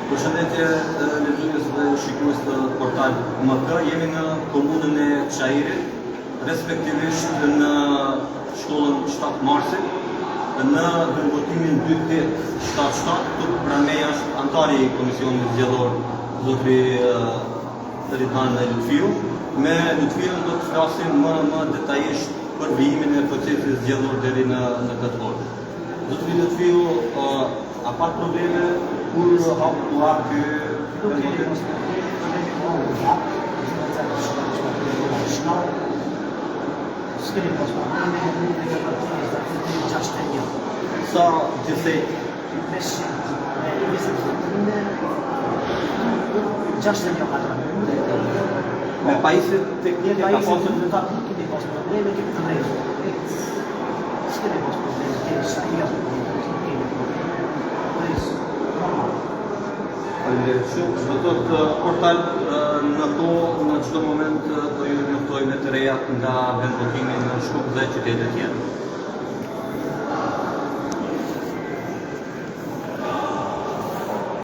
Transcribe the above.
Përshëndetje lexues dhe shikues të portal MK, jemi në komunën e Çajirit, respektivisht në shkollën 7 Marsit, në vendvotimin 2877, këtu pranë meja është antari i Komisionit Zgjedhor, zotri Ridvan Lutfiu. Me Lutfiun do të flasim më detajisht për vijimin e procesit zgjedhor deri në këtë orë. Zotri Lutfiu, a pat probleme kur hapë ky vendotim? Sa gjithsej? Me pajisjet teknike ka pasur probleme që të rrejtë. S'kemi pas probleme, kemi shakija për Do të portal në çdo moment do ju njoftoj me të rejat nga vendvotimi në Shkup dhe qytetet tjerë.